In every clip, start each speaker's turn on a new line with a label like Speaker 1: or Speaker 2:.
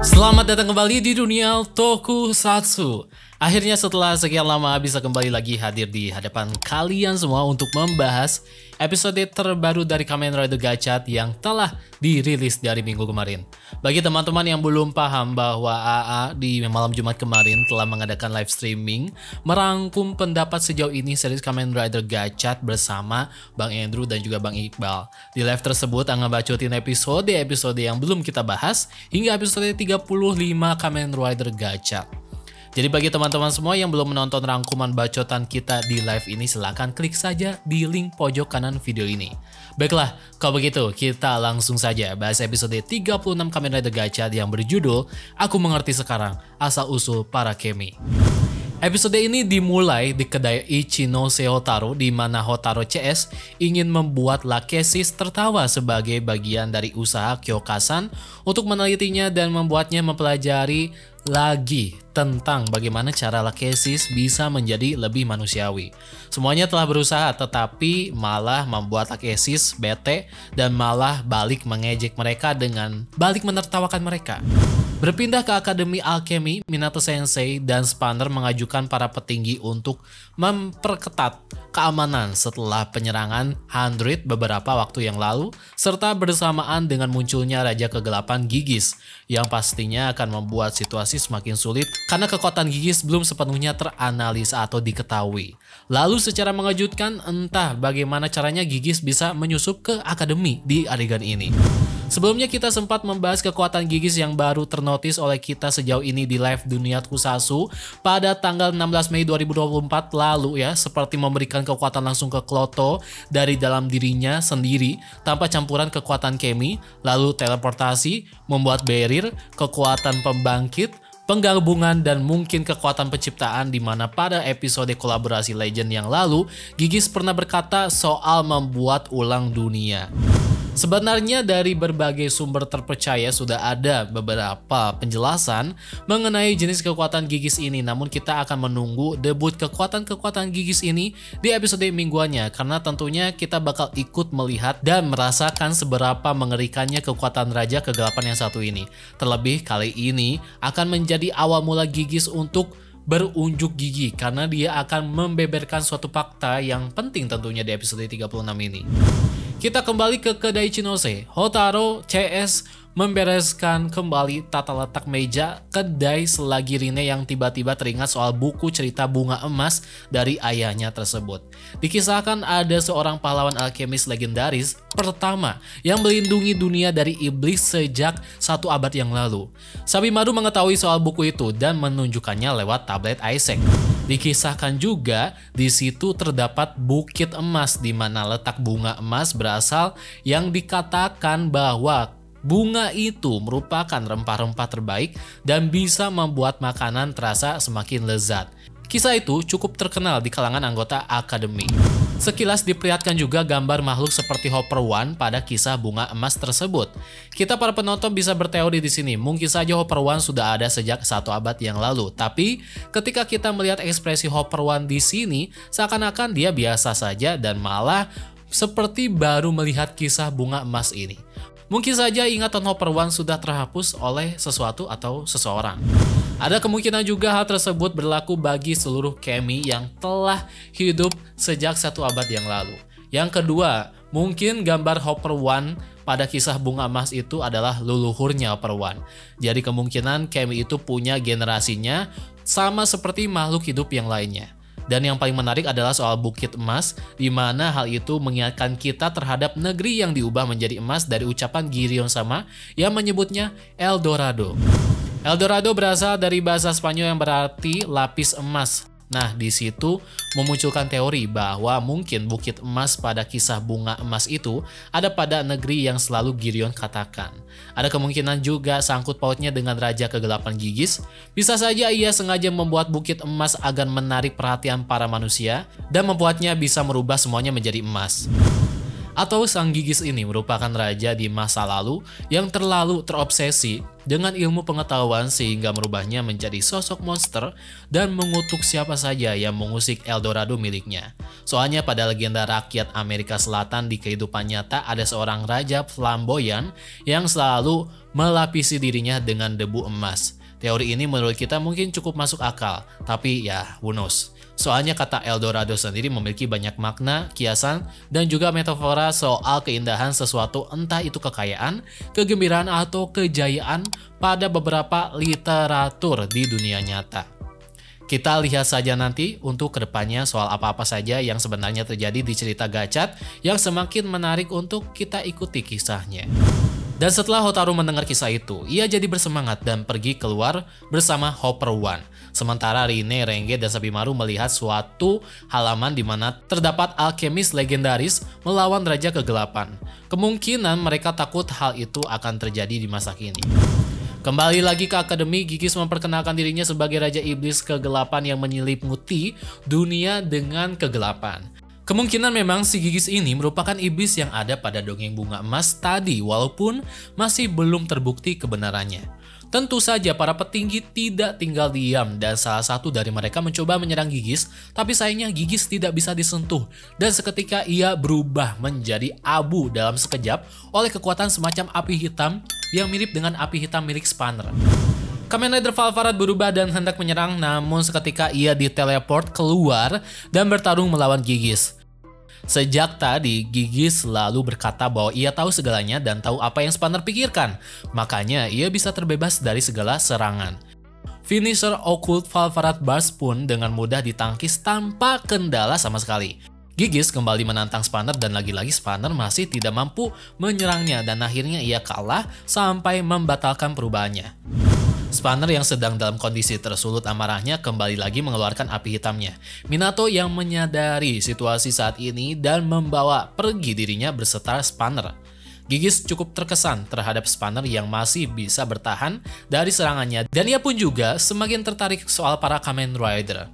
Speaker 1: Selamat datang kembali di dunia Tokusatsu. Akhirnya setelah sekian lama bisa kembali lagi hadir di hadapan kalian semua untuk membahas episode terbaru dari Kamen Rider Gachat yang telah dirilis dari minggu kemarin. Bagi teman-teman yang belum paham bahwa AA di malam Jumat kemarin telah mengadakan live streaming merangkum pendapat sejauh ini series Kamen Rider Gachat bersama Bang Andrew dan juga Bang Iqbal. Di live tersebut akan bacotin episode yang belum kita bahas hingga episode 35 Kamen Rider Gachat. Jadi bagi teman-teman semua yang belum menonton rangkuman bacotan kita di live ini, silahkan klik saja di link pojok kanan video ini. Baiklah, kalau begitu kita langsung saja bahas episode 36 Kamen Rider Gachat yang berjudul Aku Mengerti Sekarang, Asal-Usul Para Kemi. Episode ini dimulai di kedai Ichinose Hotaro di mana Hotaro CS ingin membuat Lachesis tertawa sebagai bagian dari usaha Kyokasan untuk menelitinya dan membuatnya mempelajari lagi tentang bagaimana cara Lachesis bisa menjadi lebih manusiawi. Semuanya telah berusaha tetapi malah membuat Lachesis bete dan malah balik mengejek mereka dengan balik menertawakan mereka. Berpindah ke Akademi Alchemy, Minato Sensei dan Spanner mengajukan para petinggi untuk memperketat keamanan setelah penyerangan Hundred beberapa waktu yang lalu, serta bersamaan dengan munculnya Raja Kegelapan Gigis, yang pastinya akan membuat situasi semakin sulit karena kekuatan Gigis belum sepenuhnya teranalisa atau diketahui. Lalu secara mengejutkan, entah bagaimana caranya Gigis bisa menyusup ke Akademi di adegan ini. Sebelumnya kita sempat membahas kekuatan Gigis yang baru ternotis oleh kita sejauh ini di live dunia Tokusatsu pada tanggal 16 Mei 2024 lalu ya, seperti memberikan kekuatan langsung ke Kloto dari dalam dirinya sendiri tanpa campuran kekuatan Kemi, lalu teleportasi, membuat barrier, kekuatan pembangkit, penggabungan dan mungkin kekuatan penciptaan, di mana pada episode kolaborasi Legend yang lalu Gigis pernah berkata soal membuat ulang dunia. Sebenarnya dari berbagai sumber terpercaya sudah ada beberapa penjelasan mengenai jenis kekuatan Gigis ini, namun kita akan menunggu debut kekuatan-kekuatan Gigis ini di episode mingguannya karena tentunya kita bakal ikut melihat dan merasakan seberapa mengerikannya kekuatan Raja Kegelapan yang satu ini. Terlebih kali ini akan menjadi awal mula Gigis untuk berunjuk gigi karena dia akan membeberkan suatu fakta yang penting tentunya di episode 36 ini. Kita kembali ke kedai Ichinose. Hotaro CS membereskan kembali tata letak meja kedai selagi Rine yang tiba-tiba teringat soal buku cerita bunga emas dari ayahnya tersebut. Dikisahkan ada seorang pahlawan alkemis legendaris pertama yang melindungi dunia dari iblis sejak 1 abad yang lalu. Sabimaru mengetahui soal buku itu dan menunjukkannya lewat tablet Isaac. Dikisahkan juga di situ terdapat bukit emas di mana letak bunga emas berasal, yang dikatakan bahwa bunga itu merupakan rempah-rempah terbaik dan bisa membuat makanan terasa semakin lezat. Kisah itu cukup terkenal di kalangan anggota Akademi. Sekilas diperlihatkan juga gambar makhluk seperti Hopper One pada kisah bunga emas tersebut. Kita para penonton bisa berteori di sini, mungkin saja Hopper One sudah ada sejak 1 abad yang lalu. Tapi ketika kita melihat ekspresi Hopper One di sini, seakan-akan dia biasa saja dan malah seperti baru melihat kisah bunga emas ini. Mungkin saja ingatan Hopper One sudah terhapus oleh sesuatu atau seseorang. Ada kemungkinan juga hal tersebut berlaku bagi seluruh Kemi yang telah hidup sejak 1 abad yang lalu. Yang kedua, mungkin gambar Hopper One pada kisah bunga emas itu adalah leluhurnya Hopper One. Jadi kemungkinan Kemi itu punya generasinya sama seperti makhluk hidup yang lainnya. Dan yang paling menarik adalah soal bukit emas, di mana hal itu mengingatkan kita terhadap negeri yang diubah menjadi emas dari ucapan Gideon Sama yang menyebutnya El Dorado. El Dorado berasal dari bahasa Spanyol yang berarti lapis emas. Nah, di situ memunculkan teori bahwa mungkin bukit emas pada kisah bunga emas itu ada pada negeri yang selalu Gideon katakan. Ada kemungkinan juga sangkut pautnya dengan Raja Kegelapan Gigis. Bisa saja ia sengaja membuat bukit emas agar menarik perhatian para manusia dan membuatnya bisa merubah semuanya menjadi emas. Atau sang Gigis ini merupakan raja di masa lalu yang terlalu terobsesi dengan ilmu pengetahuan sehingga merubahnya menjadi sosok monster dan mengutuk siapa saja yang mengusik Eldorado miliknya. Soalnya pada legenda rakyat Amerika Selatan di kehidupan nyata ada seorang raja flamboyan yang selalu melapisi dirinya dengan debu emas. Teori ini menurut kita mungkin cukup masuk akal, tapi ya who knows. Soalnya kata Eldorado sendiri memiliki banyak makna, kiasan, dan juga metafora soal keindahan sesuatu, entah itu kekayaan, kegembiraan, atau kejayaan pada beberapa literatur di dunia nyata. Kita lihat saja nanti untuk kedepannya soal apa-apa saja yang sebenarnya terjadi di cerita Gacat yang semakin menarik untuk kita ikuti kisahnya. Dan setelah Hotaru mendengar kisah itu, ia jadi bersemangat dan pergi keluar bersama Hopper One. Sementara Rinne, Renge, dan Sabimaru melihat suatu halaman di mana terdapat alkemis legendaris melawan Raja Kegelapan. Kemungkinan mereka takut hal itu akan terjadi di masa kini. Kembali lagi ke akademi, Gigis memperkenalkan dirinya sebagai Raja Iblis Kegelapan yang menyelimuti dunia dengan kegelapan. Kemungkinan memang si Gigis ini merupakan iblis yang ada pada dongeng bunga emas tadi walaupun masih belum terbukti kebenarannya. Tentu saja para petinggi tidak tinggal diam dan salah satu dari mereka mencoba menyerang Gigis, tapi sayangnya Gigis tidak bisa disentuh dan seketika ia berubah menjadi abu dalam sekejap oleh kekuatan semacam api hitam yang mirip dengan api hitam milik Spanner. Kamen Rider Valvarat berubah dan hendak menyerang, namun seketika ia diteleport keluar dan bertarung melawan Gigis. Sejak tadi, Gigis selalu berkata bahwa ia tahu segalanya dan tahu apa yang Spanner pikirkan, makanya ia bisa terbebas dari segala serangan. Finisher Occult Valvarat Burst pun dengan mudah ditangkis tanpa kendala sama sekali. Gigis kembali menantang Spanner dan lagi-lagi Spanner masih tidak mampu menyerangnya dan akhirnya ia kalah sampai membatalkan perubahannya. Spanner yang sedang dalam kondisi tersulut amarahnya kembali lagi mengeluarkan api hitamnya. Minato yang menyadari situasi saat ini dan membawa pergi dirinya berserta Spanner. Gigis cukup terkesan terhadap Spanner yang masih bisa bertahan dari serangannya dan ia pun juga semakin tertarik soal para Kamen Rider.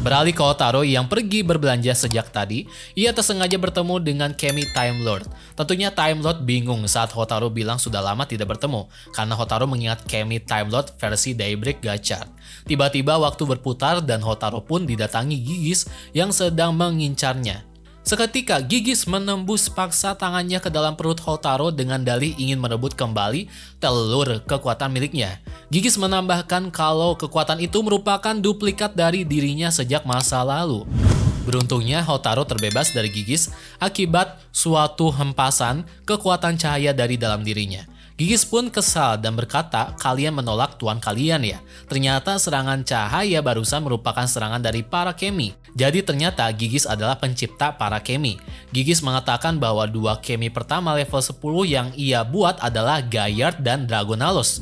Speaker 1: Beralih ke Hotaru yang pergi berbelanja sejak tadi, ia tersengaja bertemu dengan Kemi Time Lord. Tentunya Time Lord bingung saat Hotaru bilang sudah lama tidak bertemu, karena Hotaru mengingat Kemi Time Lord versi Daybreak Gacha. Tiba-tiba waktu berputar dan Hotaru pun didatangi Gigis yang sedang mengincarnya. Seketika Gigis menembus paksa tangannya ke dalam perut Hotaru dengan dalih ingin merebut kembali telur kekuatan miliknya. Gigis menambahkan kalau kekuatan itu merupakan duplikat dari dirinya sejak masa lalu. Beruntungnya Hotaru terbebas dari Gigis akibat suatu hempasan kekuatan cahaya dari dalam dirinya. Gigis pun kesal dan berkata, kalian menolak tuan kalian ya. Ternyata serangan cahaya barusan merupakan serangan dari para Kemi. Jadi ternyata Gigis adalah pencipta para Kemi. Gigis mengatakan bahwa dua Kemi pertama level 10 yang ia buat adalah Gayard dan Dragonalos.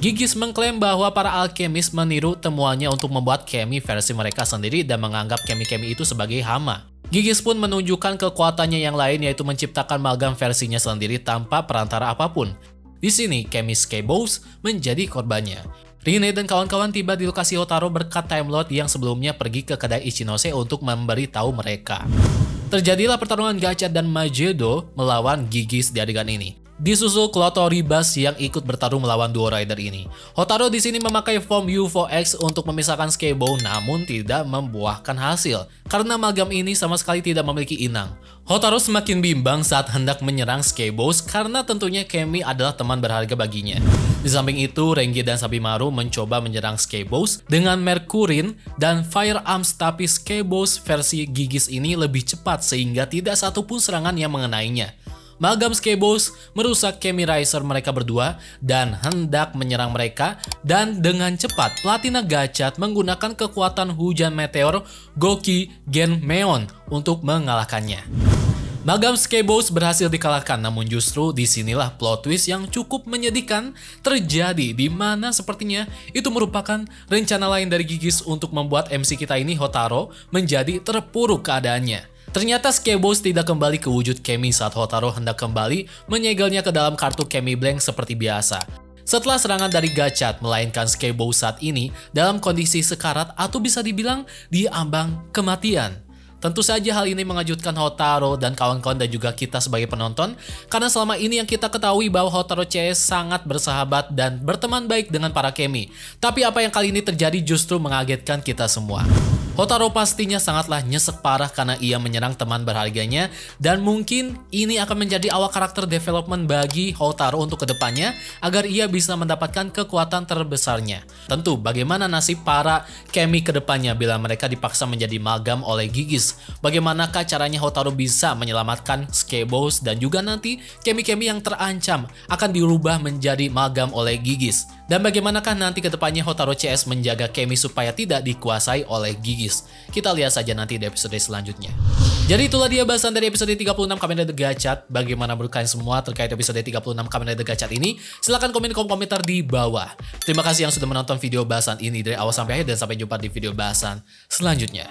Speaker 1: Gigis mengklaim bahwa para alkemis meniru temuannya untuk membuat Kemi versi mereka sendiri dan menganggap Kemi-Kemi itu sebagai hama. Gigis pun menunjukkan kekuatannya yang lain yaitu menciptakan Malgam versinya sendiri tanpa perantara apapun. Di sini, Kemi Skybos menjadi korbannya. Rinne dan kawan-kawan tiba di lokasi Hotaru berkat Time Lord yang sebelumnya pergi ke kedai Ichinose untuk memberitahu mereka. Terjadilah pertarungan Gacha dan Magedo melawan Gigis di adegan ini. Disusul Clotoribus yang ikut bertarung melawan duo rider ini. Hotaru di sini memakai form UFO-X untuk memisahkan Skybow namun tidak membuahkan hasil karena Malgam ini sama sekali tidak memiliki inang. Hotaru semakin bimbang saat hendak menyerang Skybow karena tentunya Kemi adalah teman berharga baginya. Di samping itu, Renge dan Sabimaru mencoba menyerang Skybow dengan Mercurin dan Firearms, tapi Skybow versi Gigis ini lebih cepat sehingga tidak satupun serangan yang mengenainya. Malgam Skybow merusak Kemi Riser mereka berdua dan hendak menyerang mereka dan dengan cepat Platina Gachat menggunakan kekuatan hujan meteor Goki Genmeon untuk mengalahkannya. Malgam Skybow berhasil dikalahkan, namun justru disinilah plot twist yang cukup menyedihkan terjadi di mana sepertinya itu merupakan rencana lain dari Gigis untuk membuat MC kita ini Hotaru menjadi terpuruk keadaannya. Ternyata Skybow tidak kembali ke wujud Kemi saat Hotaru hendak kembali menyegelnya ke dalam kartu Kemi Blank seperti biasa. Setelah serangan dari Gachat, melainkan Skybow saat ini dalam kondisi sekarat atau bisa dibilang di ambang kematian. Tentu saja hal ini mengejutkan Hotaru dan kawan-kawan dan juga kita sebagai penonton, karena selama ini yang kita ketahui bahwa Hotaru CS sangat bersahabat dan berteman baik dengan para Kemi. Tapi apa yang kali ini terjadi justru mengagetkan kita semua. Hotaru pastinya sangatlah nyesek parah karena ia menyerang teman berharganya, dan mungkin ini akan menjadi awal karakter development bagi Hotaru untuk kedepannya agar ia bisa mendapatkan kekuatan terbesarnya. Tentu bagaimana nasib para Kemi kedepannya bila mereka dipaksa menjadi magam oleh Gigis. Bagaimanakah caranya Hotaru bisa menyelamatkan Skebos dan juga nanti Kemi-Kemi yang terancam akan dirubah menjadi magam oleh Gigis. Dan bagaimanakah nanti kedepannya Hotaru CS menjaga Kemi supaya tidak dikuasai oleh Gigis. Kita lihat saja nanti di episode selanjutnya. Jadi itulah dia bahasan dari episode 36 Kamen Rider Gachat. Bagaimana menurut kalian semua terkait episode 36 Kamen Rider Gachat ini? Silahkan komen di kolom komentar di bawah. Terima kasih yang sudah menonton video bahasan ini dari awal sampai akhir dan sampai jumpa di video bahasan selanjutnya.